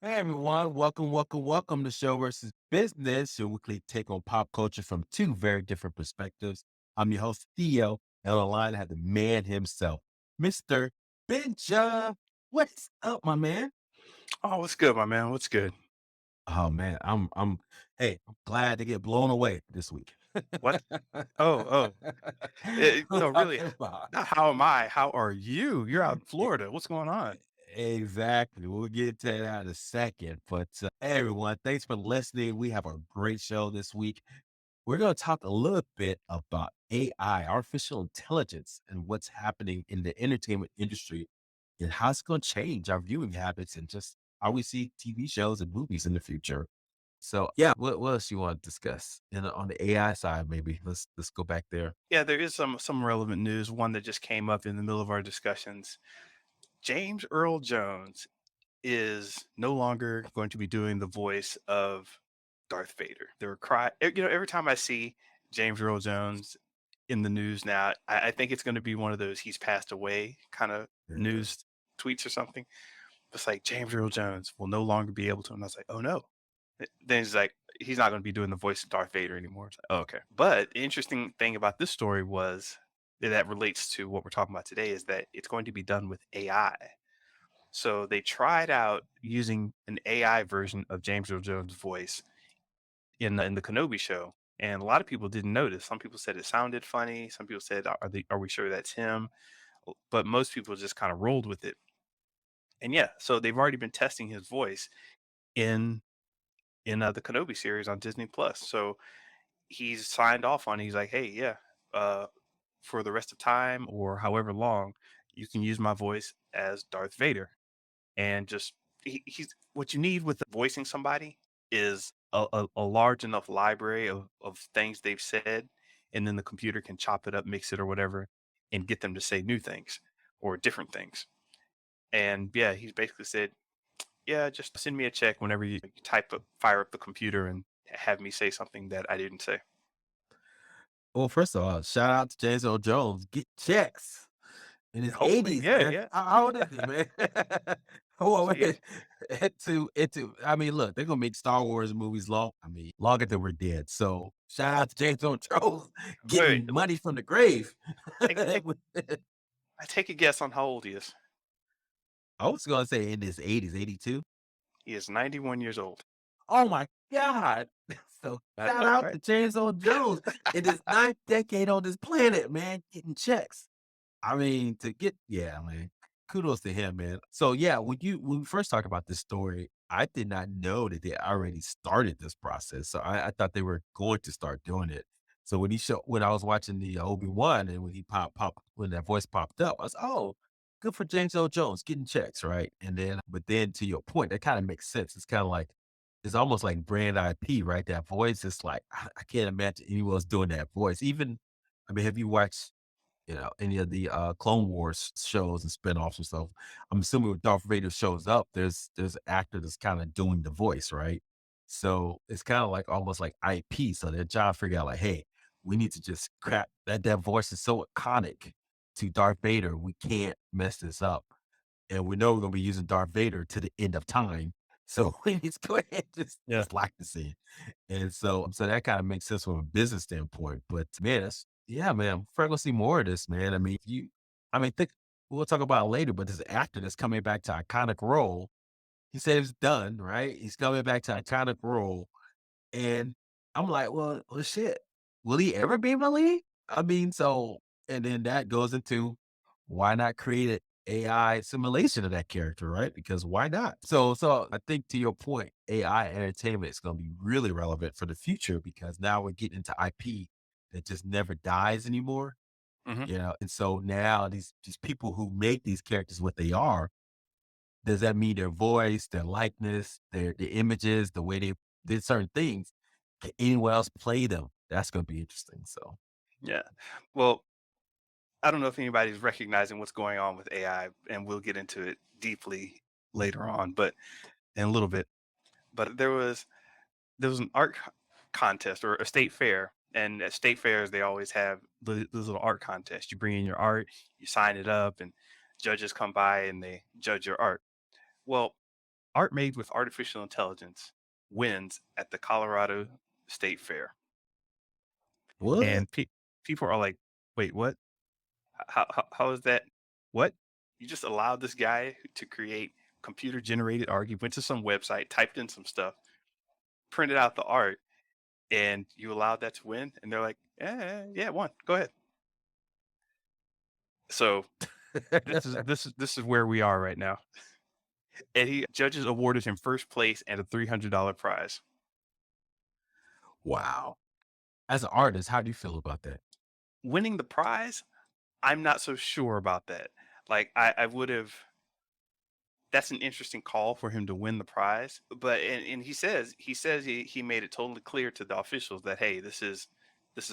Hey everyone, welcome to Show versus Business, your weekly take on pop culture from two very different perspectives. I'm your host, Theo, and on the line I have the man himself, Mr. Benja. What's up, my man? Oh, what's good, my man? What's good? Oh man, hey, I'm glad to get blown away this week. What? Oh. I'm No, really. talking about Not how am I? How are you? You're out in Florida. What's going on? exactly. We'll get to that in a second. But hey, everyone, thanks for listening. We have a great show this week. We're going to talk a little bit about AI, artificial intelligence, and what's happening in the entertainment industry and how it's going to change our viewing habits and just how we see TV shows and movies in the future. So, yeah, what else you want to discuss? And on the AI side, maybe let's go back there. Yeah, there is some relevant news. One that just came up in the middle of our discussions. James Earl Jones is no longer going to be doing the voice of Darth Vader. There were every time I see James Earl Jones in the news now, I think it's going to be one of those he's passed away kind of Yeah. news tweets or something. It's like James Earl Jones will no longer be able to. And I was like, oh no. Then he's like, he's not going to be doing the voice of Darth Vader anymore. It's like, oh, okay. But the interesting thing about this story was that relates to what we're talking about today is that it's going to be done with AI. So they tried out using an AI version of James Earl Jones' voice in the Kenobi show, and a lot of people didn't notice. Some people said it sounded funny. Some people said, are we sure that's him?" But most people just kind of rolled with it. And yeah, so they've already been testing his voice in the Kenobi series on Disney Plus. So he's signed off on it. He's like, "Hey, yeah, uh, for the rest of time or however long, you can use my voice as Darth Vader." And just he's what you need with voicing somebody is a large enough library of things they've said, and then the computer can chop it up, mix it, or whatever, and get them to say new things or different things. And yeah, he's basically said, yeah, just send me a check whenever you fire up the computer and have me say something that I didn't say. Well, first of all, shout out to James Earl Jones. Get checks in his Hopefully, 80s, yeah, man. yeah. How old is he, man? Well, So yeah, wait, I mean, look, they're gonna make Star Wars movies longer than we're dead. So shout out to James Earl Jones wait, getting money from the grave. take take I take a guess on how old he is. I was gonna say in his 80s, 82. He is 91 years old. Oh my God. So I shout know, out right? to James Earl Jones in his ninth decade on this planet, man, getting checks. I mean, yeah, man. Kudos to him, man. So yeah, when we first talked about this story, I did not know that they already started this process. So I thought they were going to start doing it. So when I was watching the Obi-Wan and when he when that voice popped up, I was, oh, good for James Earl Jones getting checks, right? But then to your point, that kind of makes sense. It's kind of like it's almost like brand IP, right? That voice is like I can't imagine anyone else doing that voice. Even I mean, have you watched any of the Clone Wars shows and spinoffs and stuff? I'm assuming when Darth Vader shows up, there's an actor that's kind of doing the voice, right? So it's kind of like almost like IP. So they're trying to figure out like, hey, we need to just crap that voice is so iconic to Darth Vader, we can't mess this up. And we know we're gonna be using Darth Vader to the end of time. So we need to go ahead and Yeah. just lock this in. And so that kind of makes sense from a business standpoint. But man, yeah, man, we're gonna see more of this, man. I mean, I mean, think we'll talk about it later, but this actor that's coming back to iconic role, he said it's done, right? He's coming back to iconic role, and I'm like, well, shit. Will he ever be able to lead? I mean, and then that goes into why not create an AI simulation of that character, right? Because why not? So I think to your point, AI entertainment is going to be really relevant for the future because now we're getting into IP that just never dies anymore, Hmm. And so now these people who make these characters what they are, does that mean their voice, their likeness, their images, the way they did certain things? Can anyone else play them? That's gonna be interesting. So Yeah. Well, I don't know if anybody's recognizing what's going on with AI, and we'll get into it deeply later on, but in a little bit. But there was an contest or a state fair, and at state fairs they always have those little art contests. You bring in your art, you sign it up, and judges come by and they judge your art. Well, art made with artificial intelligence wins at the Colorado State Fair. What? And people are like, "Wait, what? How is that? What? You just allowed this guy to create computer generated art. He went to some website, typed in some stuff, printed out the art, and you allowed that to win?" And they're like, "Yeah, yeah, it won. Go ahead." So this is where we are right now. And he judges awarded him first place and a $300 prize. Wow. As an artist, how do you feel about that? Winning the prize, I'm not so sure about that. Like I would have. That's an interesting call for him to win the prize. But and he says he made it totally clear to the officials that, hey, this is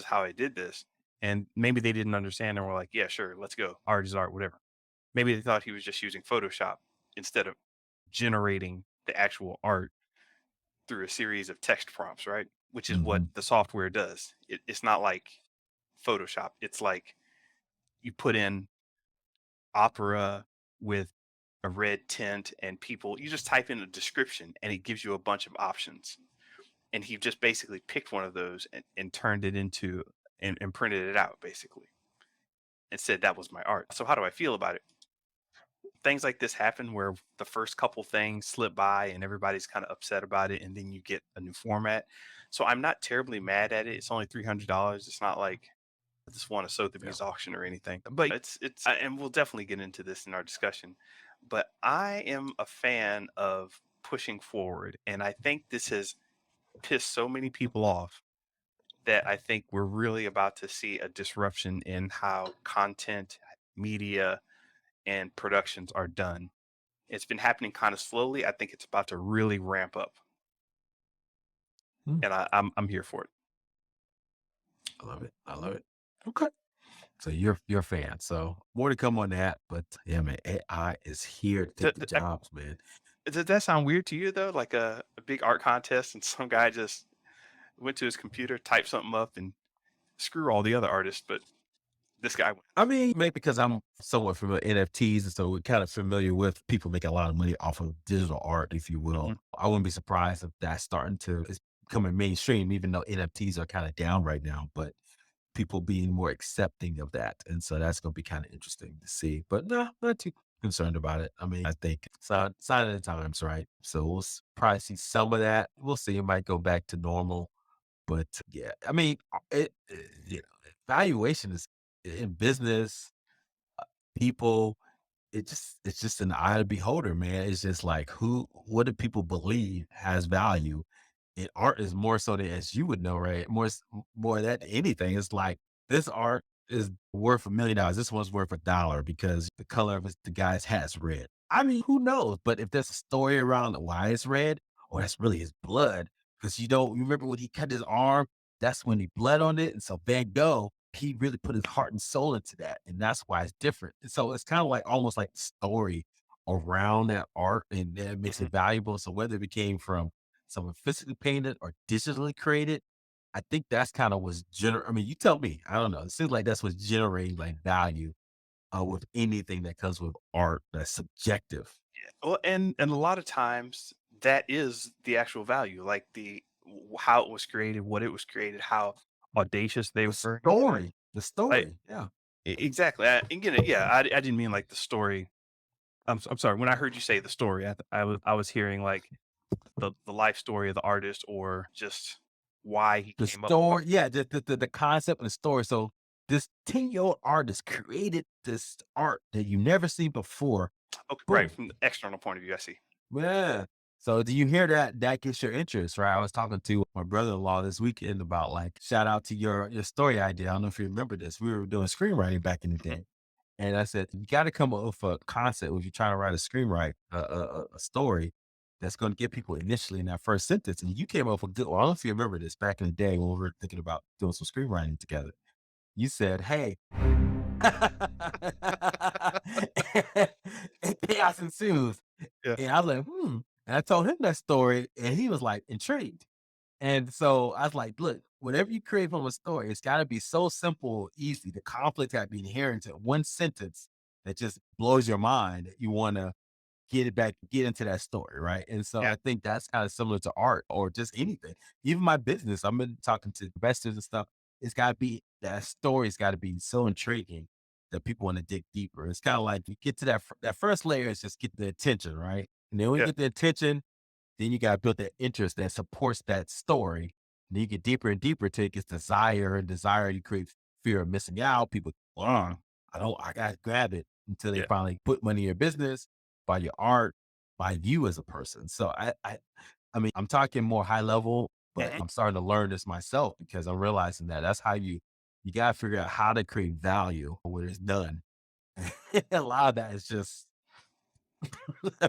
how I did this. And maybe they didn't understand and were like, yeah, sure, let's go. Art is art, whatever. Maybe they thought he was just using Photoshop instead of generating the actual art through a series of text prompts, right? Which is what Mhm. the software does. It's not like Photoshop. It's like you put in opera with a red tint and people you just type in a description and it gives you a bunch of options. And he just basically picked one of those and turned it into and printed it out basically and said that was my art. So how do I feel about it? Things like this happen where the first couple things slip by and everybody's kind of upset about it and then you get a new format. So I'm not terribly mad at it. It's only $300. It's not like I just won a Yeah. Sotheby's auction or anything. But and we'll definitely get into this in our discussion. But I am a fan of pushing forward, and I think this has pissed so many people off that I think we're really about to see a disruption in how content, media, and productions are done. It's been happening kind of slowly. I think it's about to really ramp up, Mm, and I'm here for it. I love it. I love it. Okay. So you're a fan. So more to come on that. But yeah, man, AI is here to take Th- the th- I- jobs, man. Does that sound weird to you though? Like a big art contest, and some guy just went to his computer, typed something up, and screw all the other artists, but this guy I wins. mean, maybe because I'm somewhat familiar with NFTs, and so we're kind of familiar with people making a lot of money off of digital art, if you will. Mhm. I wouldn't be surprised if that's starting to it's becoming mainstream, even though NFTs are kind of down right now. But people being more accepting of that. And so that's going to be kind of interesting to see. But no, not too concerned about it. I mean, I think sign of the times, right? So we'll probably see some of that. We'll see. It might go back to normal. But yeah, I mean, you know, valuation is in business, people, it's just an eye of the beholder, man. It's just like what do people believe has value? And art is more so than as you would know, right? More than anything. It's like this art is worth $1 million. This one's worth $1 because the color of the guy's hat's red. I mean, who knows? But if there's a story around why it's red, or that's really his blood, because you remember when he cut his arm, that's when he bled on it. And so Van Gogh, he really put his heart and soul into that. And that's why it's different. And so it's kind of like almost like the story around that art and that makes Mhm. it valuable. So whether it came from someone physically painted or digitally created, I think that's kind of what's I mean, you tell me. I don't know. It seems like that's what's generating like value with anything that comes with art that's subjective. Well, and a lot of times that is the actual value, like how it was created, what it was created, how audacious they were. The Like story. Yeah. exactly. And again, yeah, I didn't mean like the story. I'm sorry. When I heard you say the story, I was hearing like the life story of the artist or just why he The came up. story, yeah, the concept and the story. So this 10-year-old artist created this art that you never seen before. Okay, right, Boom. from the external point of view, I see. Yeah. So do you hear that? That gets your interest, right? I was talking to my brother-in-law this weekend about like, shout out to your story idea. I don't know if you remember this. We were doing screenwriting back in the Mhm. day. And I said, you got to come up with a concept when you're trying to write a screenwrite, a story that's going to get people initially in that first sentence. And you came up with a good one. I don't know if you remember this back in the day when we were thinking about doing some screenwriting together. You said, hey, and chaos ensues. Yeah. And I was like, hmm. And I told him that story, and he was like intrigued. And so I was like, look, whatever you create from a story, it's got to be so simple, easy. The conflict got to be inherent in one sentence that just blows your mind that you want to. get it back, get into that story, right? And so Yeah. I think that's kind of similar to art or just anything. Even my business, I've been talking to investors and stuff. It's got to be that story's got to be so intriguing that people want to dig deeper. It's kind of like you get to that first layer is just get the attention, right? And then when you Yeah. get the attention, then you got to build that interest that supports that story. And then you get deeper and deeper till it gets desire and desire. You create fear of missing out. People, I got to grab it until they Yeah. finally put money in your business, buy your art, buy you as a person. So I mean, I'm talking more high level, but Mhm. I'm starting to learn this myself because I'm realizing that that's how you got to figure out how to create value when it's done. A lot of that is just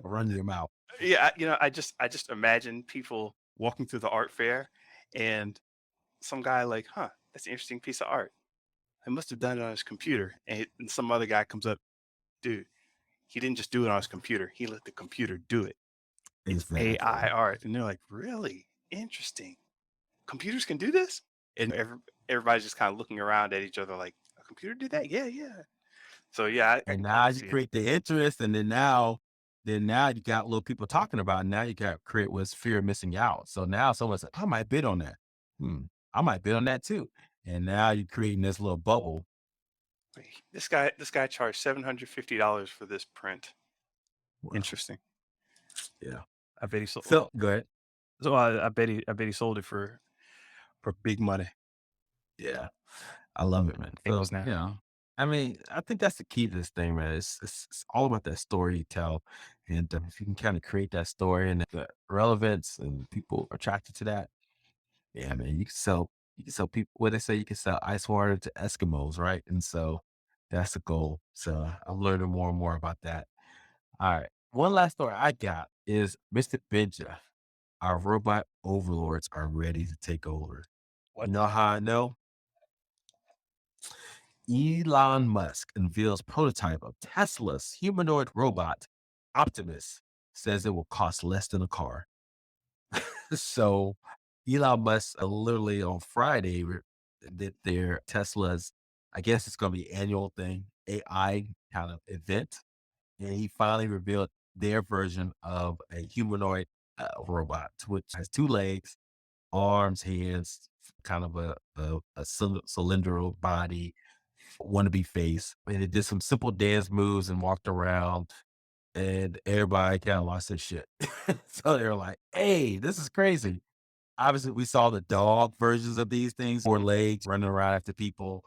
running your mouth. Yeah, I just imagine people walking through the art fair and some guy like, "Huh, that's an interesting piece of art. I must have done it on his computer." And some other guy comes up, "Dude, he didn't just do it on his computer. He let the computer do it. It's AI Exactly. art." And they're like, "Really? Interesting. Computers can do this?" And everybody's just kind of looking around at each other like, "A computer did that? Yeah, yeah." So yeah, And I now can you see it. create the interest, and then now you got little people talking about it. Now you got create what's fear of missing out. So now someone's like, I might bid on that. I might bid on that too. And now you're creating this little bubble. This guy charged $750 for this print. Well, Interesting. yeah. I bet he sold. So go ahead. So I bet he sold it for big money. Yeah. I love it, man. Sales So, now. I mean, I think that's the key to this thing, man. It's all about that story you tell. And if you can kind of create that story and the relevance and people are attracted to that, yeah, man, you can sell people what they say you can sell ice water to Eskimos, right? And so that's the goal. So I'm learning more and more about that. All right. One last story I got is Mr. Benja. Our robot overlords are ready to take over. You What? know how I know? Elon Musk unveils prototype of Tesla's humanoid robot, Optimus, says it will cost less than a car. So Elon Musk literally on Friday did their Tesla's, I guess it's going to be annual thing, AI kind of event. And he finally revealed their version of a humanoid robot, which has two legs, arms, hands, kind of a cylindrical body, wannabe face. And it did some simple dance moves and walked around, and everybody kind of lost their shit. So they were like, hey, this is crazy. Obviously, we saw the dog versions of these things, 4 legs running around after people.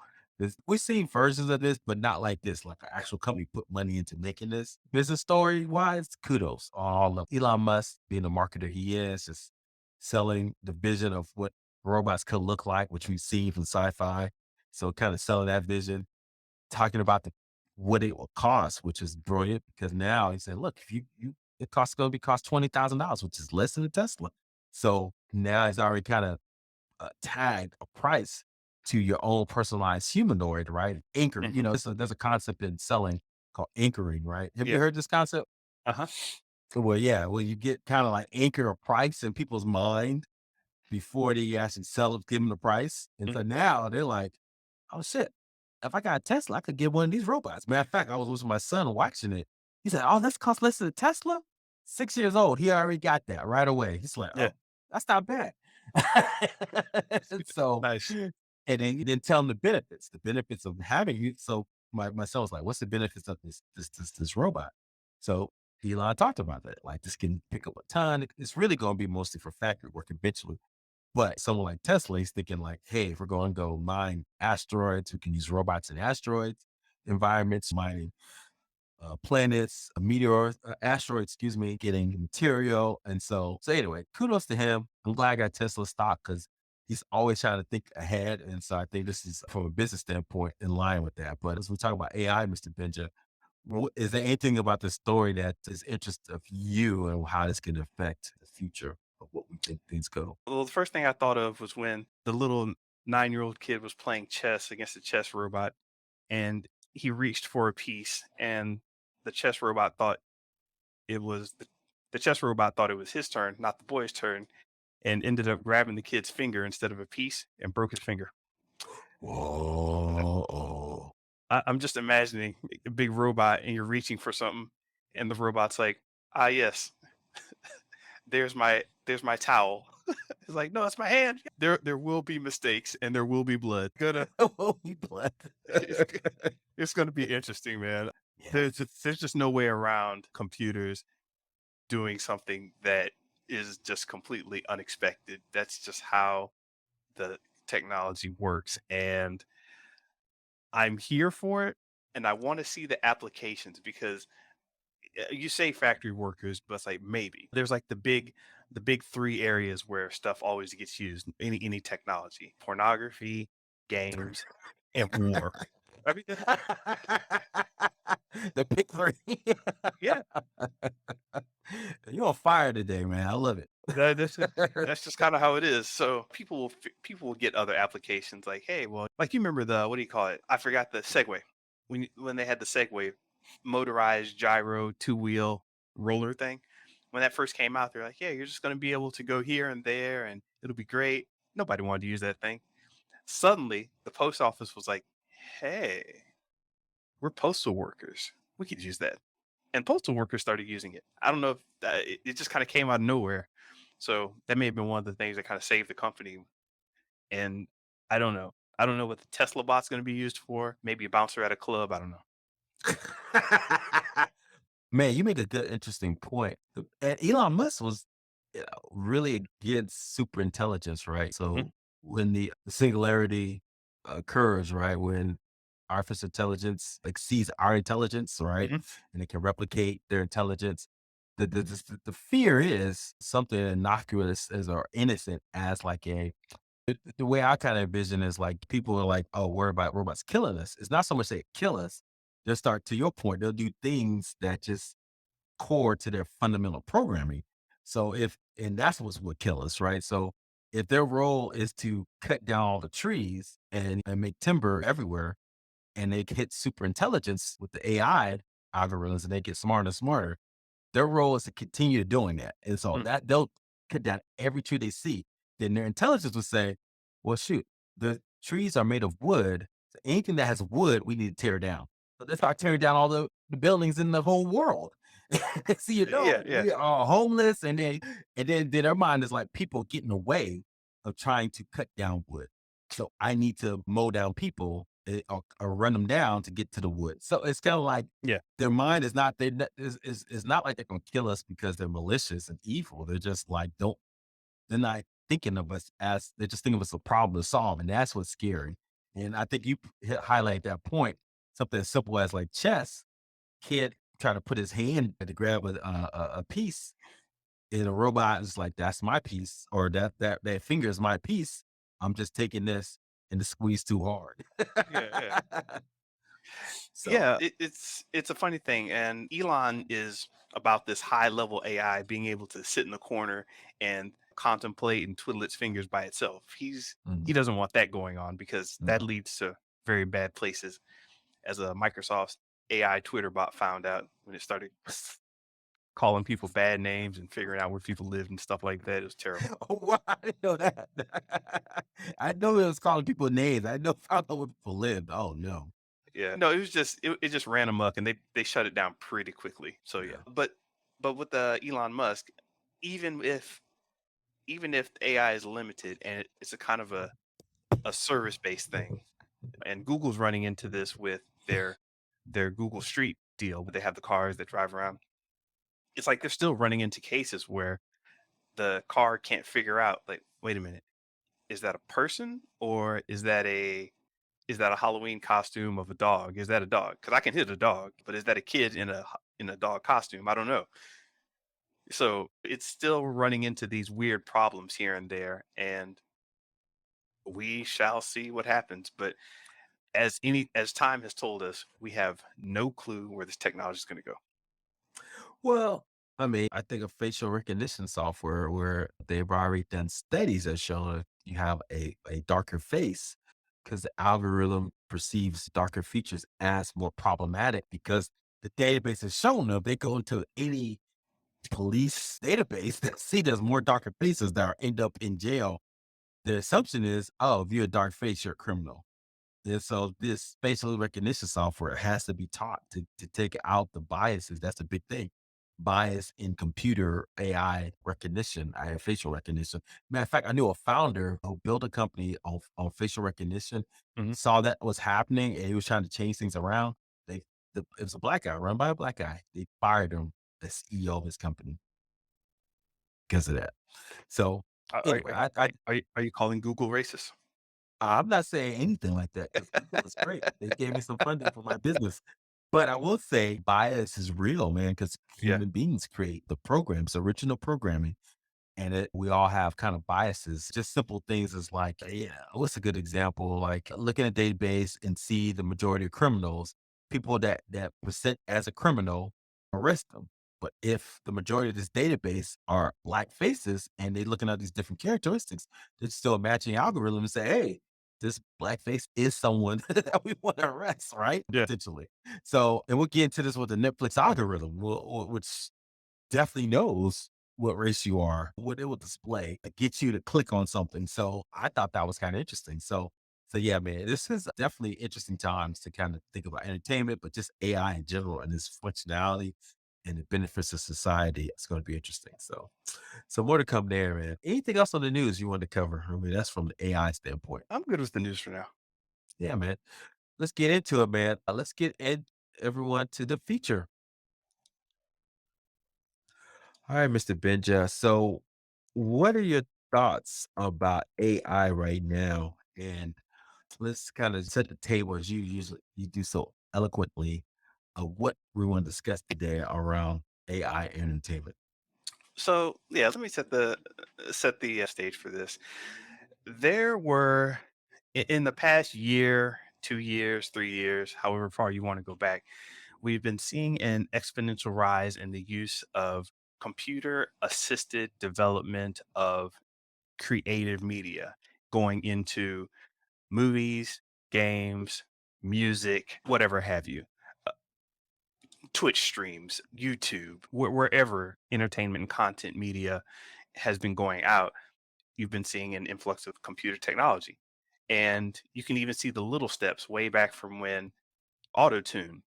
We've seen versions of this, but not like this, like an actual company put money into making this. Business story wise, kudos on all of Elon Musk being the marketer he is, just selling the vision of what robots could look like, which we've seen from sci-fi. So kind of selling that vision, talking about what it will cost, which is brilliant because now he said, look, if you it costs going to be cost $20,000, which is less than a Tesla. So now he's already kind of tagged a price to your own personalized humanoid, right? Anchor, Mhm. there's a concept in selling called anchoring, right? Have you Yeah. heard this concept? Uh-huh. Well, yeah, well, you get kind of like anchor a price in people's mind before they actually sell it, give them the price. And Mhm. so now they're like, oh shit, if I got a Tesla, I could get one of these robots. Matter of fact, I was with my son watching it. He said, oh, that's cost less than a Tesla? 6 years old. He already got that right away. He's like, Yeah. oh, that's not bad. So, Nice. and then you didn't tell him the benefits of having you. So my son was like, what's the benefits of this robot? So Elon talked about that. Like this can pick up a ton. It's really going to be mostly for factory work eventually. But someone like Tesla is thinking like, hey, if we're going to go mine asteroids, we can use robots in asteroids environments, mining planets, a meteor, asteroid, excuse me, getting material. And so anyway, kudos to him. I'm glad I got Tesla stock because he's always trying to think ahead. And so I think this is from a business standpoint in line with that. But as we talk about AI, Mr. Benja, is there anything about the story that is interest of you and how this can affect the future of what we think things go? Well, the first thing I thought of was when the little 9-year-old kid was playing chess against a chess robot, and he reached for a piece, and the chess robot thought it was the chess robot thought it was his turn, not the boy's turn, and ended up grabbing the kid's finger instead of a piece and broke his finger. Oh, oh. I'm just imagining a big robot and you're reaching for something, and the robot's like, Ah, yes. There's my towel. It's like, "No, it's my hand." There will be mistakes and there will be blood. Gonna Oh, we blood. it's it's gonna be interesting, man. Yeah. There's just no way around computers doing something that is just completely unexpected. That's just how the technology works, and I'm here for it, and I wanna see the applications because you say factory workers, but it's like maybe there's like the big three areas where stuff always gets used. Any technology, pornography, games, and war. I mean, The pick three. yeah, You're on fire today, man. I love it. this is that's just kind of how it is. So people will get other applications like, hey, well, like you remember the what do you call it? I forgot the Segway when they had the Segway motorized gyro two-wheel roller thing. When that first came out, they're like, yeah, you're just going to be able to go here and there, and it'll be great. Nobody wanted to use that thing. Suddenly, the post office was like, hey, we're postal workers. We could use that. And postal workers started using it. I don't know if it just kind of came out of nowhere. So that may have been one of the things that kind of saved the company. And I don't know. I don't know what the Tesla bot's going to be used for. Maybe a bouncer at a club. I don't know. Man, you made a good, interesting point. And Elon Musk was really against super intelligence, right? Mhm, So when the singularity occurs, right, when artificial intelligence exceeds our intelligence, right, mhm, and it can replicate their intelligence, the fear is something innocuous as or innocent as like the way I kind of envision is like people are like, oh, worry about robots killing us. It's not so much they kill us. They'll start to your point. They'll do things that just core to their fundamental programming. So and that's what's what kill us, right? So if their role is to cut down all the trees and make timber everywhere, and they hit super intelligence with the AI algorithms, and they get smarter and smarter, their role is to continue doing that. And so mm, that they'll cut down every tree they see. Then their intelligence will say, well, shoot, the trees are made of wood. So anything that has wood, we need to tear down. So they start tearing down all the buildings in the whole world. So yeah, yeah. we are homeless, and then their mind is like people getting away of trying to cut down wood. So I need to mow down people or run them down to get to the wood. So it's kind of like Yeah. their mind is not they is not like they're gonna kill us because they're malicious and evil. They're just like they're not thinking of us as they just think of us a problem to solve, and that's what's scary. And I think you highlight that point. Something as simple as like chess, kid trying to put his hand to grab a piece, and a robot is like, "That's my piece," or that finger is my piece. I'm just taking this and to squeeze too hard. Yeah, yeah. So Yeah, it's a funny thing, and Elon is about this high level AI being able to sit in the corner and contemplate and twiddle its fingers by itself. He mhm, doesn't want that going on because that no. leads to very bad places. As a Microsoft's AI Twitter bot found out when it started calling people bad names and figuring out where people lived and stuff like that, it was terrible. Oh, wow, I didn't know that. I know it was calling people names. I know found out where people lived. Oh, no. Yeah, no, it just ran amok, and they shut it down pretty quickly. So yeah, Yeah. but with the Elon Musk, even if even if AI is limited and it's a kind of a service based thing, and Google's running into this with their Google Street deal, but they have the cars that drive around. It's like they're still running into cases where the car can't figure out, like, wait a minute, is that a person or is that a Halloween costume of a dog? Is that a dog? Because I can hit a dog, but is that a kid in a dog costume? I don't know. So it's still running into these weird problems here and there, and we shall see what happens. But as time has told us, we have no clue where this technology is going to go. Well, I mean, I think of facial recognition software where they've already done studies that show if you have a darker face, because the algorithm perceives darker features as more problematic because the database has shown them they go into any police database that see there's more darker faces that end up in jail. The assumption is, oh, if you're a dark face, you're a criminal. And so this facial recognition software has to be taught to take out the biases. That's a big thing. bias in computer AI recognition, facial recognition. Matter of fact, I knew a founder who built a company on facial recognition, Mhm. saw that was happening, and he was trying to change things around. They, it was a black guy run by a black guy. They fired him as CEO of his company because of that. So anyway, Are you calling Google racist? I'm not saying anything like that because Google is great. They gave me some funding for my business. But I will say bias is real, man, because Yeah. human beings create the programs, original programming. And we all have kind of biases. Just simple things as like, yeah, what's a good example? Like look at a database and see the majority of criminals, people that present as a criminal, arrest them. But if the majority of this database are black faces and they're looking at these different characteristics, they're still a matching algorithm and say, hey, this black face is someone that we want to arrest, right? Yeah. Potentially. So, and we'll get into this with the Netflix algorithm, which definitely knows what race you are, what it will display, get you to click on something. So I thought that was kind of interesting. So yeah, man, this is definitely interesting times to kind of think about entertainment, but just AI in general and its functionality and the benefits of society. It's going to be interesting. So more to come there, man. Anything else on the news you want to cover? I mean, that's from the AI standpoint. I'm good with the news for now. Yeah, man. Let's get into it, man. Let's get everyone to the feature. All right, Mr. Benja. So, what are your thoughts about AI right now? And let's kind of set the table as you do so eloquently of what we want to discuss today around AI entertainment. So yeah, let me set the stage for this. There were in the past year, 2 years, 3 years, however far you want to go back, we've been seeing an exponential rise in the use of computer assisted development of creative media going into movies, games, music, whatever have you. uh, Twitch streams, YouTube, wherever entertainment and content media has been going out, you've been seeing an influx of computer technology. And you can even see the little steps way back from when auto tune,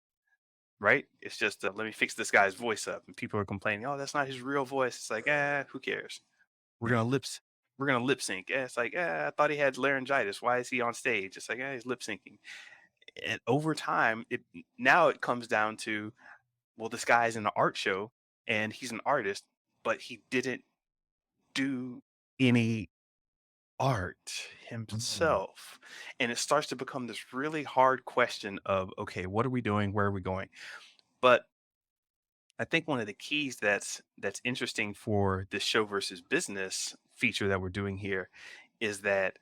right? It's just, let me fix this guy's voice up. And people are complaining, oh, that's not his real voice. It's like, who cares? We're going to lips. We're gonna lip sync. It's like, I thought he had laryngitis. Why is he on stage? It's like, he's lip syncing. And over time, it now it comes down to, well, this guy's in an art show and he's an artist, but he didn't do any art Mm, himself. And it starts to become this really hard question of, okay, what are we doing? Where are we going? But I think one of the keys that's interesting for this show versus business feature that we're doing here is that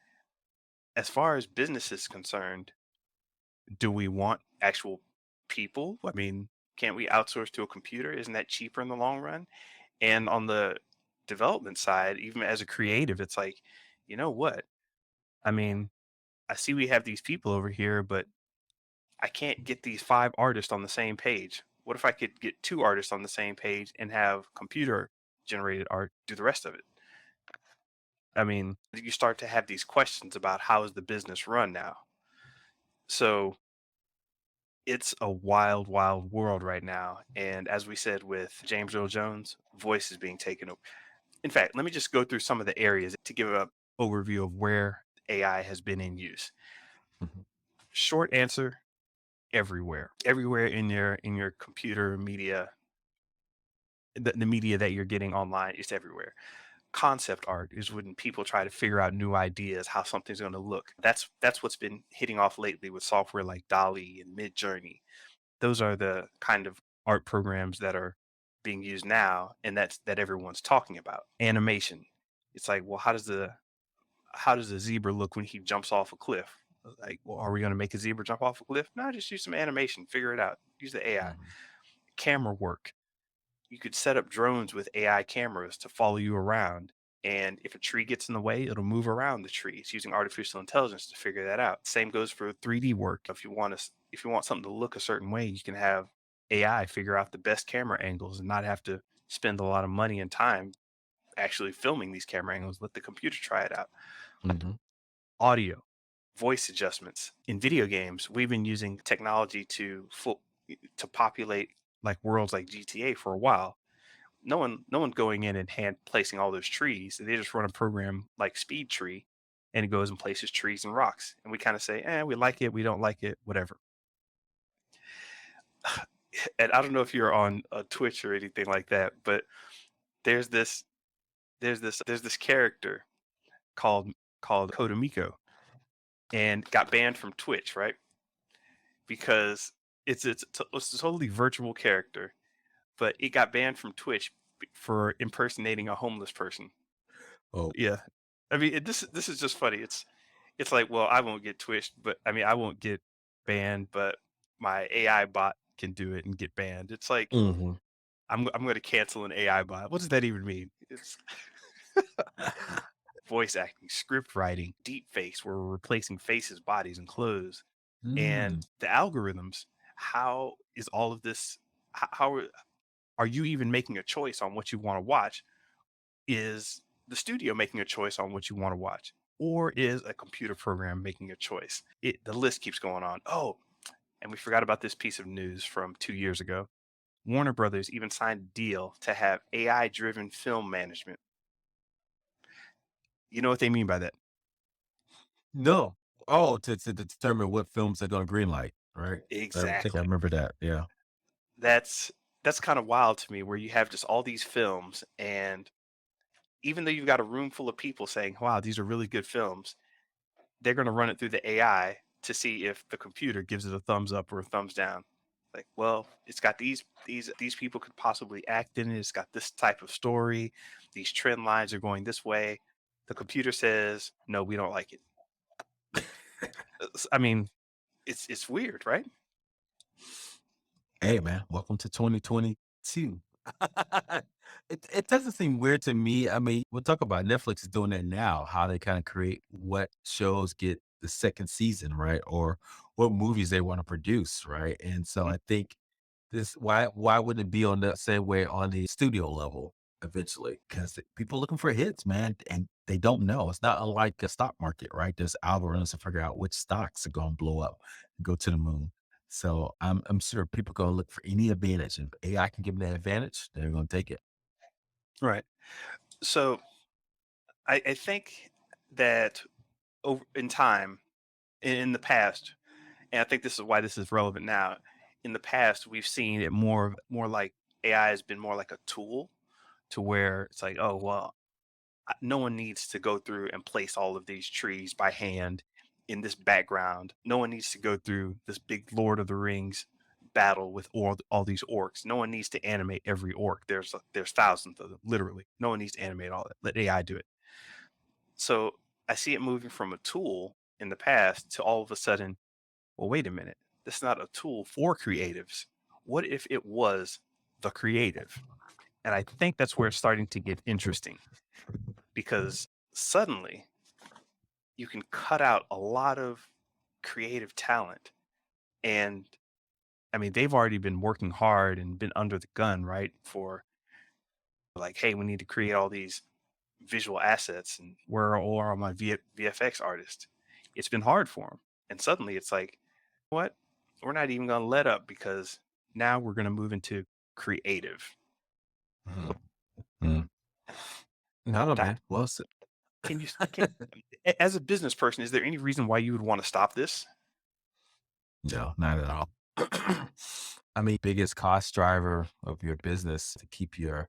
as far as business is concerned, do we want actual people? I mean, can't we outsource to a computer? Isn't that cheaper in the long run? And on the development side, even as a creative, it's like, you know what? I mean, I see we have these people over here, but I can't get these 5 artists on the same page. What if I could get 2 artists on the same page and have computer generated art do the rest of it? I mean, you start to have these questions about how is the business run now. So it's a wild, wild world right now. And as we said with James Earl Jones, voice is being taken over. In fact, let me just go through some of the areas to give an overview of where AI has been in use. mhm, Short answer, everywhere. Everywhere in your computer media, the media that you're getting online is everywhere. Concept art is when people try to figure out new ideas, how something's going to look. That's what's been hitting off lately with software like Dolly and Mid Journey. Those are the kind of art programs that are being used now, and that everyone's talking about. Animation. It's like, well, how does the zebra look when he jumps off a cliff? Like, well, are we going to make a zebra jump off a cliff? No, just use some animation, figure it out. Use the AI. mhm, Camera work. You could set up drones with AI cameras to follow you around. And if a tree gets in the way, it'll move around the tree. It's using artificial intelligence to figure that out. Same goes for 3D work. If you want something to look a certain way, you can have AI figure out the best camera angles and not have to spend a lot of money and time actually filming these camera angles. Let the computer try it out. mhm, Audio, voice adjustments. In video games, we've been using technology to populate like worlds like GTA for a while. no one going in and hand placing all those trees. They just run a program like Speed Tree, and it goes and places trees and rocks. And we kind of say, we like it, we don't like it, whatever. And I don't know if you're on Twitch or anything like that, but there's this there's this character called Kodamiko, and got banned from Twitch, right? Because it's a totally virtual character, but it got banned from Twitch for impersonating a homeless person. Oh, Yeah. I mean, this is just funny. It's like, well, I won't get Twitch, but I mean, I won't get banned, but my AI bot can do it and get banned. It's like mhm. I'm going to cancel an AI bot. What does that even mean? It's voice acting, script writing, deep face, where we're replacing faces, bodies, and clothes, and Mm. the algorithms. How is all of this? How are you even making a choice on what you want to watch? Is the studio making a choice on what you want to watch? Or is a computer program making a choice? The list keeps going on. Oh, and we forgot about this piece of news from 2 years ago. Warner Brothers even signed a deal to have AI driven film management. You know what they mean by that? No. Oh, to determine what films they're gonna greenlight, right? I think I Exactly. remember that, yeah. That's that's kind of wild to me where you have just all these films, and even though you've got a room full of people saying, "Wow, these are really good films," they're going to run it through the AI to see if the computer gives it a thumbs up or a thumbs down. Like, well, it's got these people could possibly act in it. It's got this type of story. These trend lines are going this way. The computer says, "No, we don't like it." I mean, it's weird, right? Hey, man, welcome to 2022. It doesn't seem weird to me. I mean, we'll talk about Netflix is doing that now, how they kinda create what shows get the 2nd season, right? Or what movies they wanna produce, right? And so Mhm. I think this why wouldn't it be on the same way on the studio level eventually? Because people looking for hits, man, and they don't know. It's not unlike a stock market, right? There's algorithms to figure out which stocks are gonna blow up and go to the moon. So I'm sure people gonna look for any advantage. If AI can give them that advantage, they're gonna take it. Right. So I think that over in time, in the past, and I think this is why this is relevant now. In the past, we've seen it more like AI has been more like a tool, to where it's like, oh well, no one needs to go through and place all of these trees by hand in this background. No one needs to go through this big Lord of the Rings battle with all these orcs. No one needs to animate every orc. There's thousands of them, literally. No one needs to animate all that. Let AI do it. So I see it moving from a tool in the past to all of a sudden, well, wait a minute. This is not a tool for creatives. What if it was the creative? And I think that's where it's starting to get interesting, because suddenly you can cut out a lot of creative talent. And I mean, they've already been working hard and been under the gun, right? For like, hey, we need to create all these visual assets, and where are all my VFX artists? It's been hard for them. And suddenly it's like, what? We're not even going to let up, because now we're going to move into creative. Mhm. Mm. No, That man. Well said. can you can as a business person, is there any reason why you would want to stop this? No, not at all. I mean, biggest cost driver of your business to keep your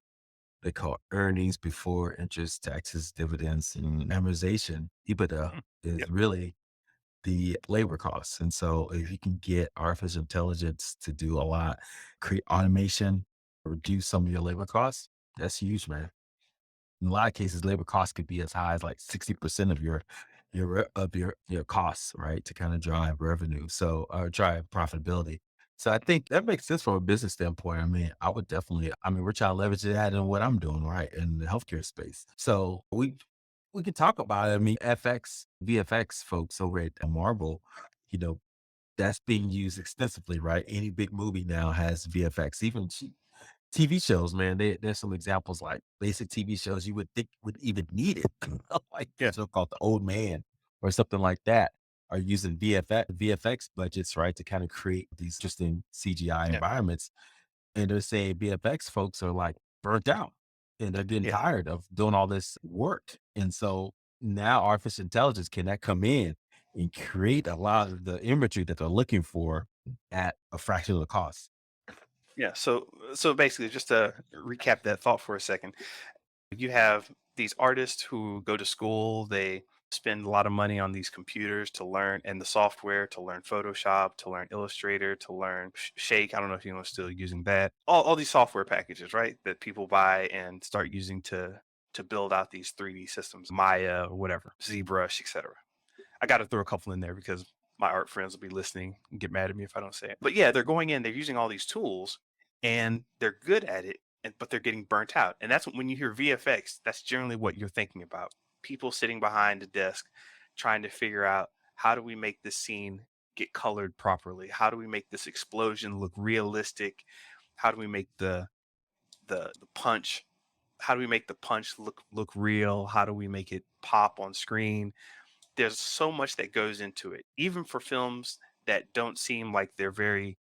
they call earnings before interest, taxes, dividends, and amortization. EBITDA Mm, is yep. really the labor costs. And so if you can get artificial intelligence to do a lot, create automation, reduce some of your labor costs, that's huge, man. In a lot of cases, labor costs could be as high as like 60% of your costs, right? To kind of drive revenue. So or drive profitability. So I think that makes sense from a business standpoint. I mean, I would definitely, I mean, we're trying to leverage that in what I'm doing, right? In the healthcare space. So we can talk about it. I mean, VFX folks over at Marvel, you know, that's being used extensively, right? Any big movie now has VFX, even TV shows, man. There's some examples like basic TV shows you would think would even need it, like Yeah. so called The Old Man or something like that, are using VFX budgets, right, to kind of create these interesting CGI Yeah. environments. And they're saying VFX folks are like burnt out and they're getting Yeah. tired of doing all this work. And so now artificial intelligence can that come in and create a lot of the imagery that they're looking for at a fraction of the cost. Yeah. So basically, just to recap that thought for a second, you have these artists who go to school, they spend a lot of money on these computers to learn and the software to learn Photoshop, to learn Illustrator, to learn Shake. I don't know if anyone's still using that. All these software packages, right? That people buy and start using to build out these 3D systems, Maya or whatever, ZBrush, etc. I got to throw a couple in there because my art friends will be listening and get mad at me if I don't say it. But yeah, they're going in, they're using all these tools and they're good at it, but they're getting burnt out. And that's when you hear VFX, that's generally what you're thinking about. People sitting behind a desk trying to figure out how do we make this scene get colored properly? How do we make this explosion look realistic? How do we make the punch how do we make the punch look real? How do we make it pop on screen? There's so much that goes into it, even for films that don't seem like they're very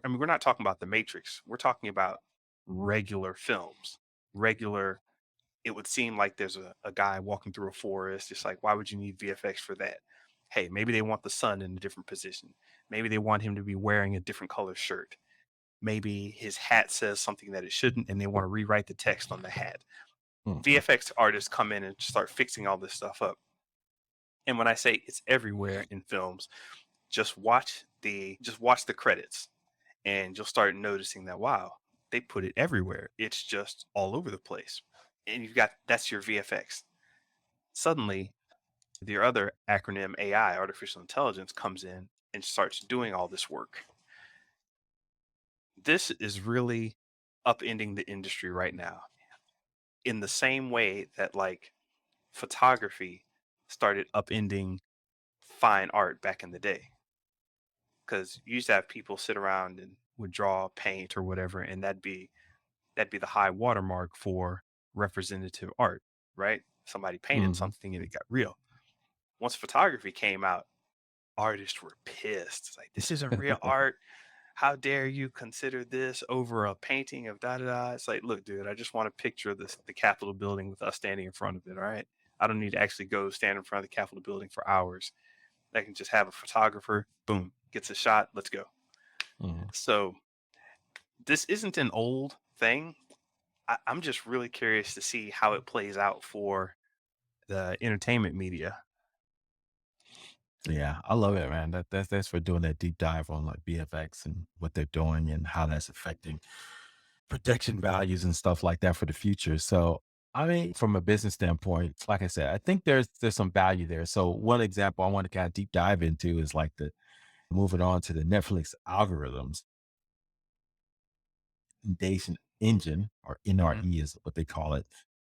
I mean, we're not talking about The Matrix. We're talking about regular films. Regular it would seem like there's a guy walking through a forest. It's like, why would you need VFX for that? Hey, maybe they want the sun in a different position. Maybe they want him to be wearing a different color shirt. Maybe his hat says something that it shouldn't, and they want to rewrite the text on the hat. Mhm. VFX artists come in and start fixing all this stuff up. And when I say it's everywhere in films, just watch the credits and you'll start noticing that wow, they put it everywhere. It's just all over the place. And you've got that's your VFX. Suddenly, your other acronym AI, artificial intelligence, comes in and starts doing all this work. This is really upending the industry right now in the same way that like photography started upending fine art back in the day. Because you used to have people sit around and would draw, paint, or whatever, and that'd be the high watermark for representative art, right? Somebody painted Mhm. something and it got real. Once photography came out, artists were pissed. It's like, this isn't real art. How dare you consider this over a painting of da da da? It's like, look, dude, I just want a picture of the Capitol building with us standing in front of it. All right. I don't need to actually go stand in front of the Capitol building for hours. I can just have a photographer, boom, gets a shot, let's go. Mhm. So this isn't an old thing. I'm just really curious to see how it plays out for the entertainment media. Yeah, I love it, man. That's for doing that deep dive on like VFX and what they're doing and how that's affecting protection values and stuff like that for the future. So, I mean, from a business standpoint, like I said, I think there's some value there. So, one example I want to kind of deep dive into is like the moving on to the Netflix algorithms recommendation engine, or Mhm. NRE is what they call it.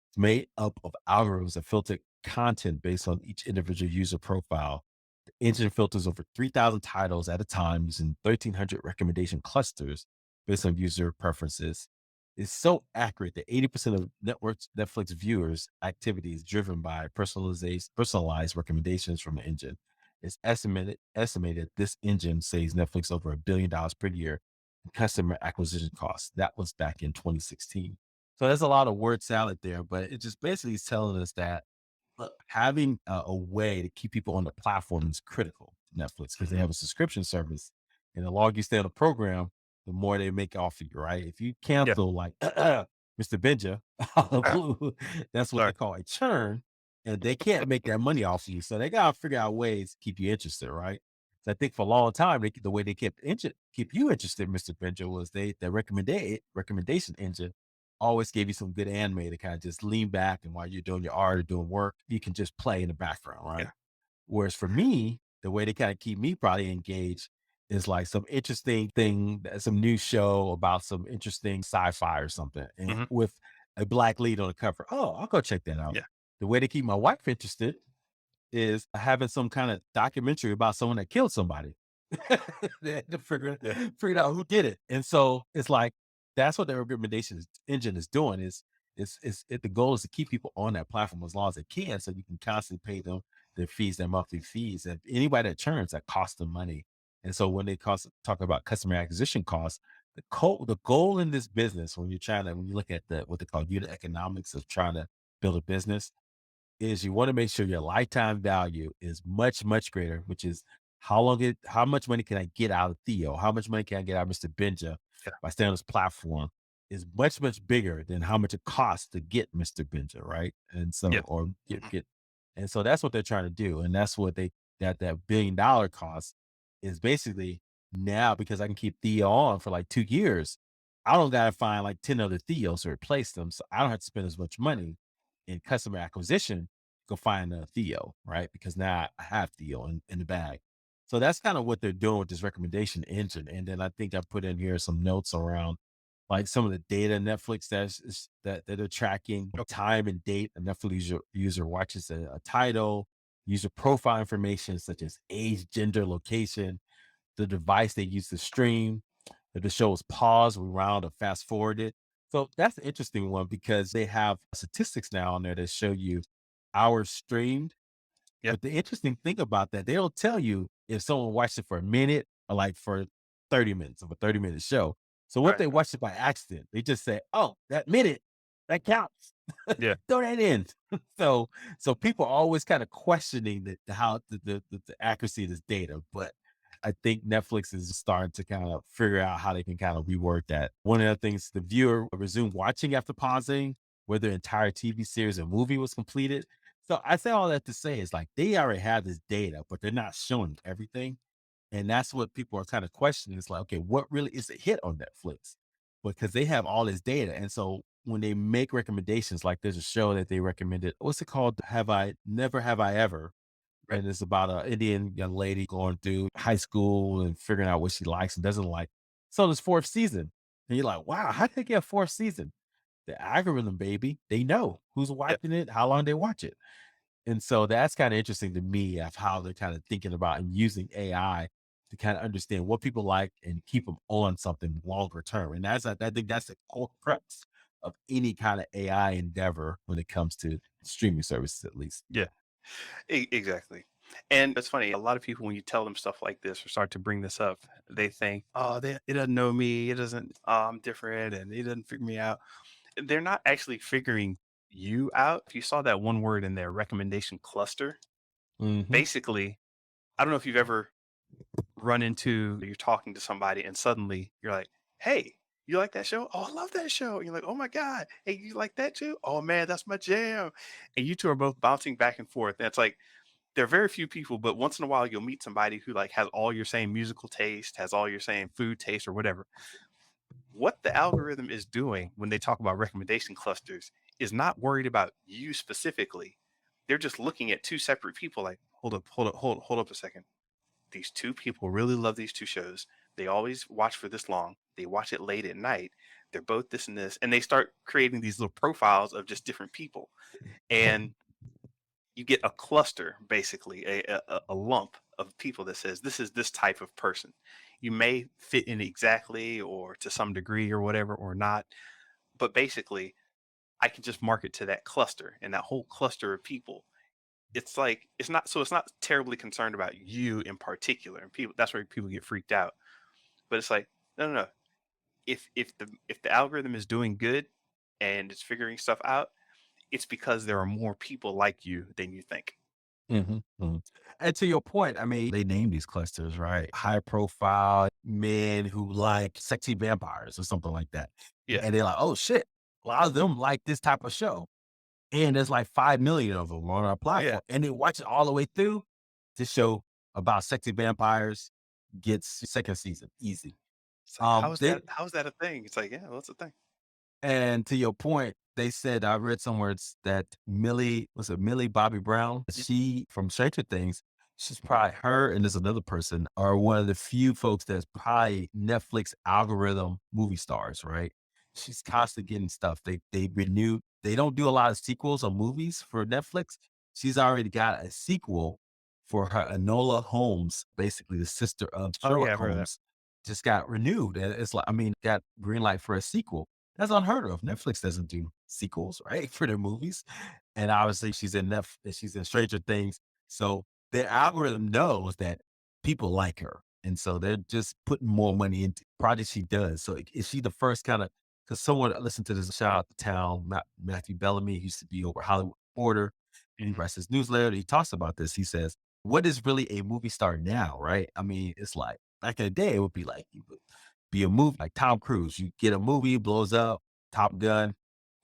It's made up of algorithms that filter content based on each individual user profile. The engine filters over 3,000 titles at a time using 1,300 recommendation clusters based on user preferences. It's so accurate that 80% of Netflix viewers' activity is driven by personalized recommendations from the engine. It's estimated this engine saves Netflix over $1 billion per year in customer acquisition costs. That was back in 2016. So there's a lot of word salad there, but it just basically is telling us that look, having a way to keep people on the platform is critical to Netflix because they Mhm. have a subscription service. And the longer you stay on the program, the more they make off of you, right? If you Yeah. cancel like Mr. Benja out of the blue, that's what they Sorry. call a churn, and they can't make that money off of you. So they gotta figure out ways to keep you interested, right? So I think for a long time, the way they keep you interested, Mr. Benja, was the recommendation engine always gave you some good anime to kind of just lean back and while you're doing your art or doing work, you can just play in the background, right? Yeah. Whereas for me, the way they kind of keep me probably engaged is like some interesting thing, some new show about some interesting sci-fi or something, and Mhm. with a black lead on the cover. Oh, I'll go check that out. Yeah. The way to keep my wife interested is having some kind of documentary about someone that killed somebody. They had to Yeah. figure out who did it. And so it's like that's what the engine is doing the goal is to keep people on that platform as long as they can so you can constantly pay them their fees, their monthly fees. And anybody that churns that costs them money. And so when they talk about customer acquisition costs, The goal in this business when you're trying to when you look at the what they call unit economics of trying to build a business is you want to make sure your lifetime value is much, much greater, which is how much money can I get out of Theo? How much money can I get out of Mr. Benja Yeah. by staying on this platform is much, much bigger than how much it costs to get Mr. Benja, right? And so, Yeah. or Mhm. and so that's what they're trying to do. And that's what that $1 billion cost is basically now because I can keep Theo on for like 2 years. I don't got to find like 10 other Theos to replace them. So I don't have to spend as much money in customer acquisition, go find a Theo, right? Because now I have Theo in the bag. So that's kind of what they're doing with this recommendation engine. And then I think I put in here some notes around like some of the data Netflix that they're tracking Okay. time and date a Netflix user watches a title, user profile information such as age, gender, location, the device they use to stream, if the show is paused, rewound, or fast forwarded. So that's an interesting one because they have statistics now on there that show you hours streamed. Yeah. But the interesting thing about that, they don't tell you if someone watched it for a minute or like for 30 minutes of a 30-minute show. So what if Right. they watched it by accident? They just say, oh, that minute, that counts. Yeah. Throw that in. so so people are always kind of questioning the how the accuracy of this data. But I think Netflix is starting to kind of figure out how they can kind of rework that. One of the things the viewer resume watching after pausing, whether the entire TV series or movie was completed. So I say all that to say is like they already have this data, but they're not showing everything. And that's what people are kind of questioning. It's like, okay, what really is a hit on Netflix? Because they have all this data. And so when they make recommendations, like there's a show that they recommended, what's it called? Have I ever? Right. And it's about an Indian young lady going through high school and figuring out what she likes and doesn't like. So this fourth season. And you're like, wow, how did they get a fourth season? The algorithm, baby. They know who's Yeah. watching it, how long they watch it. And so that's kind of interesting to me of how they're kind of thinking about and using AI to kind of understand what people like and keep them on something longer term. And I think that's the core crux of any kind of AI endeavor when it comes to streaming services, at least. Yeah. Exactly. And it's funny, a lot of people, when you tell them stuff like this or start to bring this up, they think, oh, it doesn't know me. It doesn't, I'm different and it doesn't figure me out. They're not actually figuring you out. If you saw that one word in there, recommendation cluster, Hmm. basically, I don't know if you've ever run into, you're talking to somebody and suddenly you're like, hey, you like that show? Oh, I love that show. And you're like, oh my God. Hey, you like that too? Oh man, that's my jam. And you two are both bouncing back and forth. And it's like, there are very few people, but once in a while you'll meet somebody who like has all your same musical taste, has all your same food taste or whatever. What the algorithm is doing when they talk about recommendation clusters is not worried about you specifically. They're just looking at two separate people like, hold up a second. These two people really love these two shows. They always watch for this long. They watch it late at night. They're both this and this. And they start creating these little profiles of just different people. And you get a cluster, basically, a lump of people that says this is this type of person. You may fit in exactly or to some degree or whatever or not, but basically, I can just market to that cluster and that whole cluster of people. It's like it's not terribly concerned about you in particular, and people that's where people get freaked out. But it's like no, no, no. If the algorithm is doing good and it's figuring stuff out, it's because there are more people like you than you think. Hmm. Hmm. And to your point, I mean, they name these clusters, right? High profile men who like sexy vampires or something like that. Yeah. And they're like, oh shit, a lot of them like this type of show. And there's like 5 million of them on our Yeah. platform. And they watch it all the way through. This show about sexy vampires gets second season easy. It's like, They how's that a thing? It's like, yeah, well, it's a thing. and to your point, they said I read somewhere that Millie Bobby Brown? Yeah. She from Stranger Things. She's probably her and there's another person are one of the few folks that's probably Netflix algorithm movie stars, right? She's constantly getting stuff. They renew. They don't do a lot of sequels or movies for Netflix. She's already got a sequel for her Enola Holmes, basically the sister of Oh, yeah, Sherlock I've heard of that. Holmes, just got renewed. And it's like, I mean, got green light for a sequel. That's unheard of. Netflix doesn't do sequels, right, for their movies. And obviously, she's in Stranger Things, so their algorithm knows that people like her, And so they're just putting more money into projects she does. So is she the first kind of, because someone listened to this, shout out to town, Matthew Bellamy, he used to be over Hollywood Reporter. He Mhm. writes his newsletter. He talks about this. He says, what is really a movie star now, right? I mean, it's like back in the day, it would be like you would be a movie like Tom Cruise. You get a movie, blows up, Top Gun,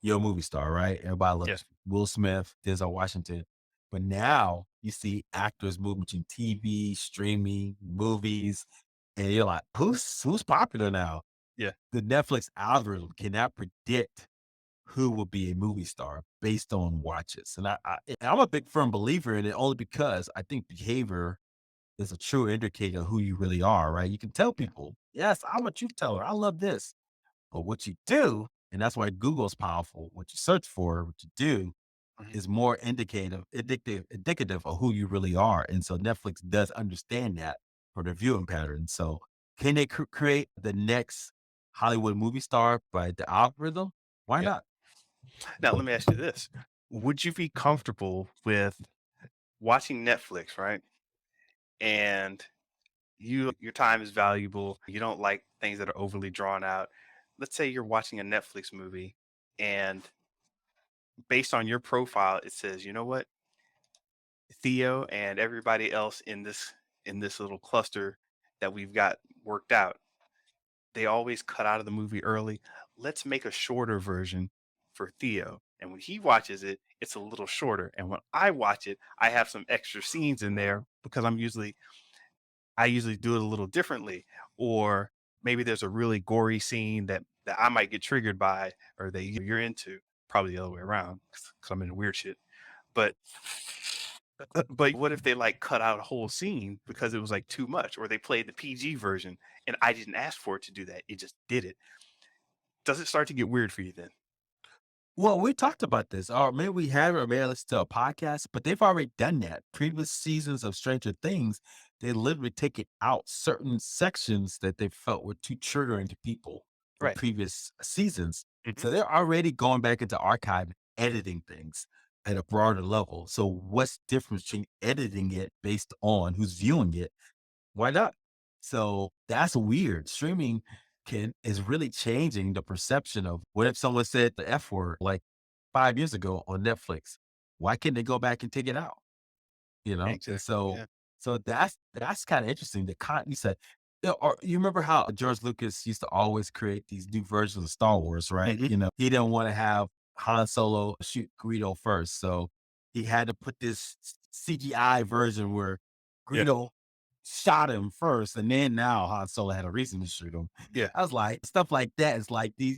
you're a movie star, right? Everybody Yeah. loves you. Will Smith, Denzel Washington. But now you see actors moving between TV, streaming, movies, and you're like, who's popular now? Yeah. The Netflix algorithm cannot predict who will be a movie star based on watches. And I'm a big firm believer in it only because I think behavior is a true indicator of who you really are, right? You can tell Yeah. people, yes, I'm a truth teller. I love this. But what you do, and that's why Google's powerful, what you search for, what you do Mhm. is more indicative of who you really are. And so Netflix does understand that for their viewing patterns. So can they create the next Hollywood movie star by the algorithm? Why Yeah. not? Now let me ask you this. Would you be comfortable with watching Netflix, right? And your time is valuable. You don't like things that are overly drawn out. Let's say you're watching a Netflix movie and based on your profile, it says, you know what? Theo and everybody else in this little cluster that we've got worked out, they always cut out of the movie early. Let's make a shorter version for Theo. And when he watches it, it's a little shorter. And when I watch it, I have some extra scenes in there because I usually do it a little differently. Or maybe there's a really gory scene that I might get triggered by or that you're into. Probably the other way around because I'm into weird shit. But but what if they like cut out a whole scene because it was like too much, or they played the PG version and I didn't ask for it to do that. It just did it. Does it start to get weird for you then? Well, we talked about this, or maybe we haven't, or maybe listen to a podcast, but they've already done that. Previous seasons of Stranger Things, they literally taken out certain sections that they felt were too triggering to people from Right. previous seasons. Mhm. So they're already going back into archive and editing things at a broader level. So what's different between editing it based on who's viewing it? Why not? So that's weird. Streaming can is really changing the perception of what if someone said the F word like 5 years ago on Netflix? Why can't they go back and take it out? You know? And Exactly. so Yeah. that's kind of interesting. The con you said, or you remember how George Lucas used to always create these new versions of Star Wars, right? Mhm. He didn't want to have Han Solo shoot Greedo first. So he had to put this CGI version where Yeah. Greedo shot him first, and then now Han Solo had a reason to shoot him. Yeah. I was like, stuff like that is like these,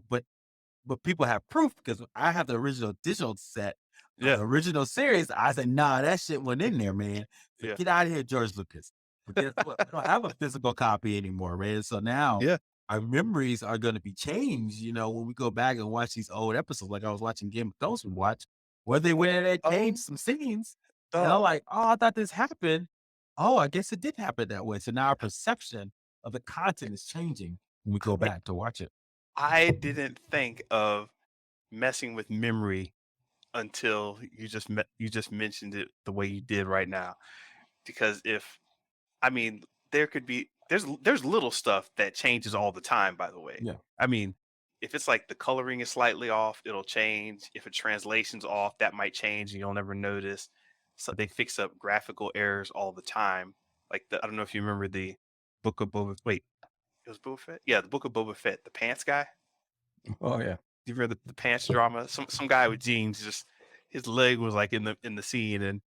but people have proof because I have the original digital set of Yeah. the original series. I said, nah, that shit went in there, man. So Yeah. get out of here, George Lucas. But guess what? We don't have a physical copy anymore, man. So now Yeah. our memories are going to be changed, when we go back and watch these old episodes, like I was watching Game of Thrones, we watch where they went and they changed Oh, some scenes. And I'm dog. like, oh, I thought this happened. Oh, I guess it did happen that way. So now our perception of the content is changing when we go back to watch it. I didn't think of messing with memory until you just mentioned it the way you did right now. Because if I mean, there could be there's little stuff that changes all the time, by the way. Yeah. I mean, if it's like the coloring is slightly off, it'll change. If a translation's off, that might change and you'll never notice. So they fix up graphical errors all the time. Like I don't know if you remember the Book of Boba. Wait, it was Boba Fett. Yeah, the Book of Boba Fett, the pants guy. Oh, yeah. You remember the pants drama? Some guy with jeans, just his leg was like in the scene, and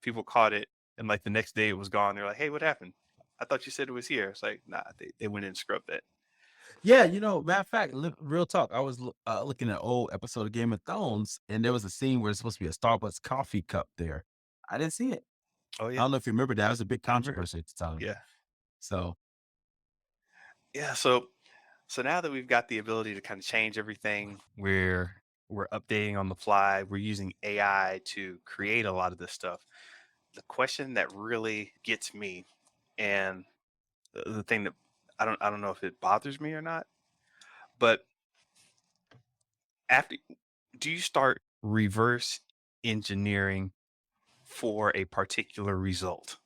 people caught it, and like the next day it was gone. They're like, "Hey, what happened? I thought you said it was here." It's like, nah, they went in and scrubbed that. Yeah, matter of fact, real talk. I was looking at an old episode of Game of Thrones, and there was a scene where it's supposed to be a Starbucks coffee cup there. I didn't see it. Oh I yeah, don't know if you remember that. It was a big I remember. controversy at the time. Yeah, So, yeah. So now that we've got the ability to kind of change everything, we're updating on the fly. We're using AI to create a lot of this stuff. The question that really gets me, and the thing that I don't know if it bothers me or not, but after do you start reverse engineering for a particular result?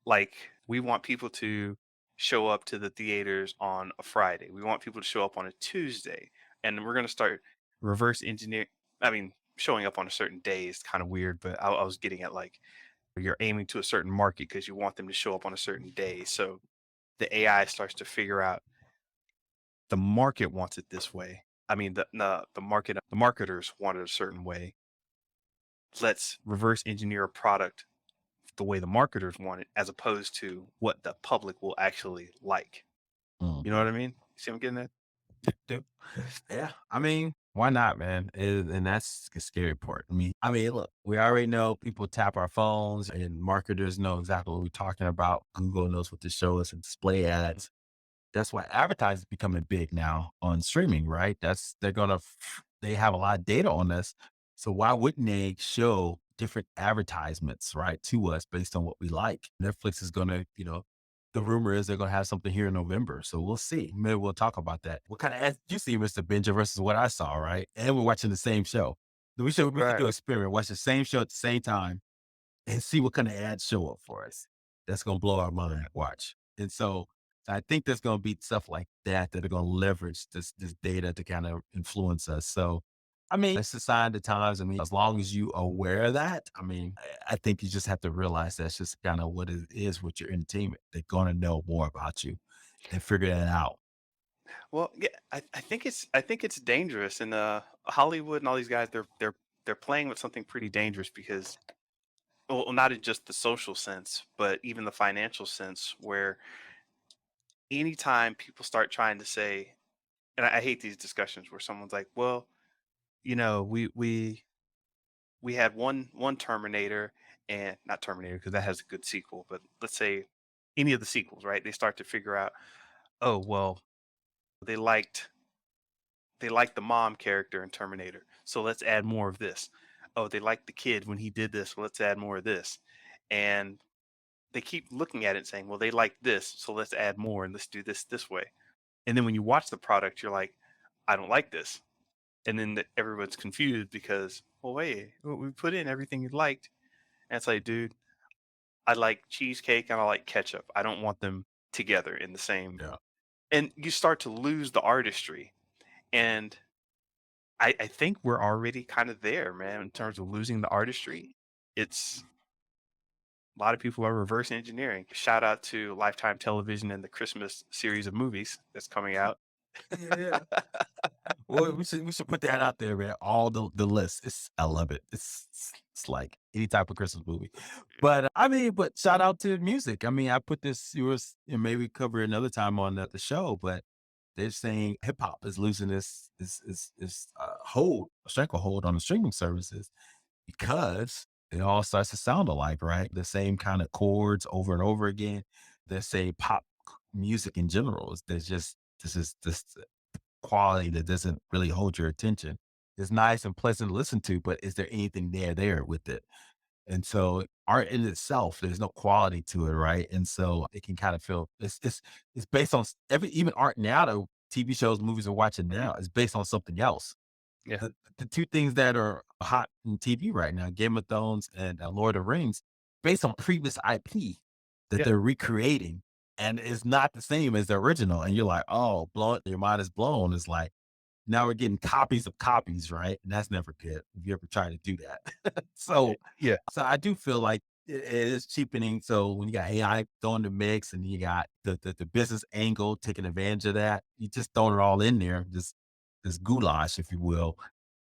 Like We want people to show up to the theaters on a Friday. We want people to show up on a Tuesday, and we're going to start reverse engineer. I mean, showing up on a certain day is kind of weird, but I was getting at like you're aiming to a certain market because you want them to show up on a certain day. So the AI starts to figure out the market wants it this way. I mean, the market, the marketers want it a certain way. Let's reverse engineer a product the way the marketers want it, as opposed to what the public will actually like. You know Mhm. what I mean? See what I'm getting at? Dude. Yeah, I mean, why not, man? And that's the scary part. I mean, look, we already know people tap our phones, and marketers know exactly what we're talking about. Google knows what to show us and display ads. That's why advertising is becoming big now on streaming, right? They have a lot of data on us. So why wouldn't they show different advertisements, right, to us based on what we like? Netflix is gonna, the rumor is they're gonna have something here in November. So we'll see. Maybe we'll talk about that. What kind of ads did you see, Mr. Benja, versus what I saw, right? And we're watching the same show. We could Right. do an experiment, watch the same show at the same time and see what kind of ads show up for us. That's gonna blow our mind. Watch. And so I think there's gonna be stuff like that are gonna leverage this data to kind of influence us. So I mean, it's a sign of the times. I mean, as long as you aware of that, I mean, I think you just have to realize that's just kind of what it is with your entertainment. They're gonna know more about you and figure that out. Well, yeah, I think it's dangerous, and Hollywood and all these guys, they're playing with something pretty dangerous because, well, not in just the social sense, but even the financial sense, where anytime people start trying to say, and I hate these discussions where someone's like, well, we had one Terminator, and not Terminator because that has a good sequel, but let's say any of the sequels, right? They start to figure out, oh well, they liked they liked the mom character in Terminator, so let's add more of this. Oh, they liked the kid when he did this, well, let's add more of this. And they keep looking at it and saying, well, they like this, so let's add more and let's do this way. And then when you watch the product, you're like, I don't like this. And then everyone's confused because, well, wait, we put in everything you liked. And it's like, dude, I like cheesecake and I like ketchup. I don't want them together in the same. Yeah. And you start to lose the artistry. And I think we're already kind of there, man, in terms of losing the artistry. It's a lot of people are reverse engineering. Shout out to Lifetime Television and the Christmas series of movies that's coming out. Yeah. Well, we should put that out there, man. All the list. I love it. It's like any type of Christmas movie. But I mean, but shout out to music. I mean, I put this yours and maybe cover another time on the show, but they're saying hip hop is losing this hold, a stranglehold on the streaming services because it all starts to sound alike, right? The same kind of chords over and over again. They say pop music in general is there's just this quality that doesn't really hold your attention. It's nice and pleasant to listen to, but is there anything there with it? And so art in itself, there's no quality to it, right? And so it can kind of feel it's based on every even art now, the TV shows, movies we're watching now is based on something else. Yeah. The two things that are hot in TV right now, Game of Thrones and Lord of the Rings, based on previous IP that Yeah. they're recreating, and it's not the same as the original. And you're like, oh, blown, your mind is blown. It's like now we're getting copies of copies, right? And that's never good if you ever try to do that. Yeah. So I do feel like it is cheapening. So when you got AI throwing the mix and you got the business angle taking advantage of that, you just throwing it all in there, just this goulash, if you will,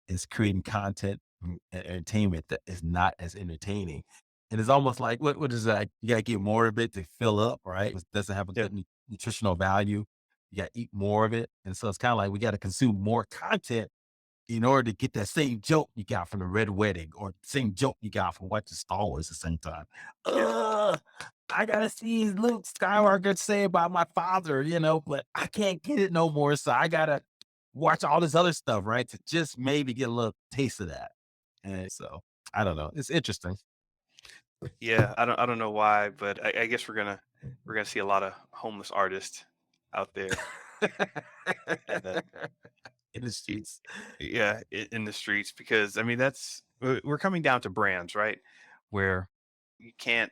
is creating content and entertainment that is not as entertaining. And it's almost like what is that? You gotta get more of it to fill up, right? It doesn't have a Yeah. good nutritional value. You gotta eat more of it. And so it's kind of like we gotta consume more content in order to get that same joke you got from the Red Wedding or same joke you got from watching Star Wars at the same time. Yeah. Ugh, I gotta see Luke Skywalker say about my father, but I can't get it no more. So I gotta watch all this other stuff, right? To just maybe get a little taste of that. And so I don't know. It's interesting. Yeah. I don't know why, but I guess we're gonna see a lot of homeless artists out there. And In the y- streets. yeah, in the streets, because I mean we're coming down to brands, right? Where you can't.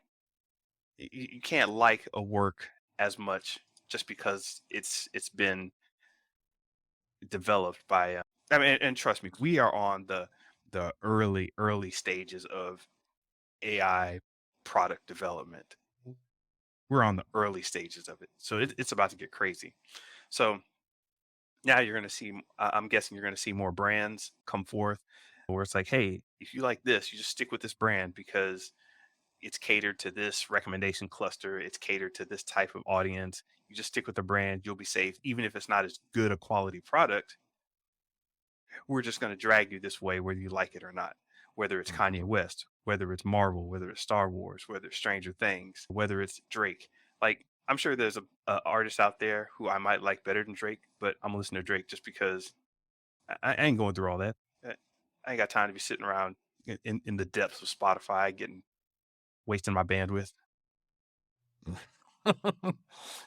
you can't like a work as much just because it's been developed by. I mean, and trust me, we are on the early stages of AI product development. We're on the early stages of it, so it's about to get crazy. So now you're going to see. I'm guessing you're going to see more brands come forth where it's like, hey, if you like this, you just stick with this brand because it's catered to this recommendation cluster. It's catered to this type of audience. You just stick with the brand, you'll be safe. Even if it's not as good a quality product, we're just going to drag you this way, whether you like it or not. Whether it's Kanye Mhm. West, whether it's Marvel, whether it's Star Wars, whether it's Stranger Things, whether it's Drake. Like, I'm sure there's a artist out there who I might like better than Drake, but I'm listening to Drake just because I ain't going through all that. I ain't got time to be sitting around in the depths of Spotify getting wasting my bandwidth.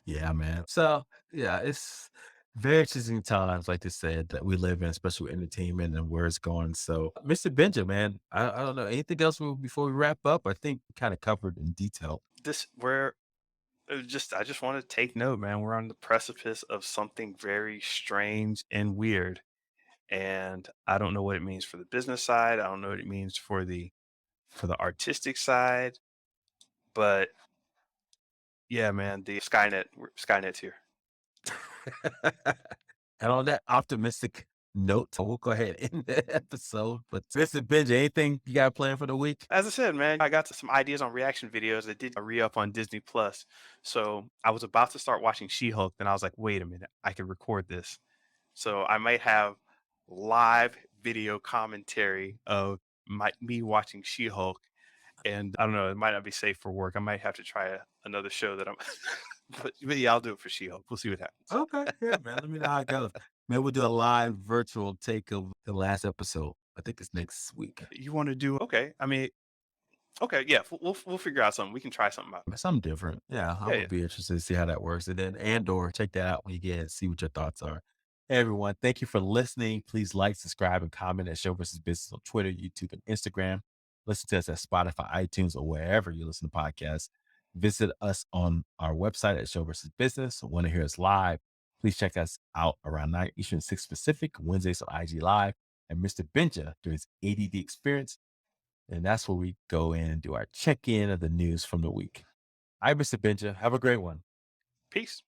Yeah, man. So, yeah, it's very interesting times, like they said, that we live in, especially with entertainment and where it's going. So, Mr. Benja, man, I don't know. Anything else before we wrap up? I think we kind of covered in detail. This where just I just want to take note, man. We're on the precipice of something very strange and weird, and I don't know what it means for the business side. I don't know what it means for the artistic side, but yeah, man, the Skynet's here. And on that optimistic note, we'll go ahead and end the episode. But Mr. Benja, anything you got planned for the week? As I said, man, I got some ideas on reaction videos. I did a re-up on Disney Plus, so I was about to start watching She-Hulk, and I was like, wait a minute, I can record this. So I might have live video commentary of me watching She-Hulk, and I don't know, it might not be safe for work. I might have to try another show that I'm. But yeah, I'll do it for She-Hulk. We'll see what happens. Okay, yeah, man. Let me know how it goes. Maybe we'll do a live virtual take of the last episode. I think it's next week. You want to do okay? I mean, okay, yeah, we'll figure out something. We can try something out. Something different. Yeah, I Yeah, yeah. would be interested to see how that works. And then Andor, check that out when you get it, see what your thoughts are. Hey everyone, thank you for listening. Please like, subscribe, and comment at Show versus Business on Twitter, YouTube, and Instagram. Listen to us at Spotify, iTunes, or wherever you listen to podcasts. Visit us on our website at Show versus Business. Want to hear us live? Please check us out around 9 Eastern, 6 Pacific, Wednesdays on IG Live. And Mr. Benja during his ADD experience. And that's where we go in and do our check in of the news from the week. Hi, Mr. Benja. Have a great one. Peace.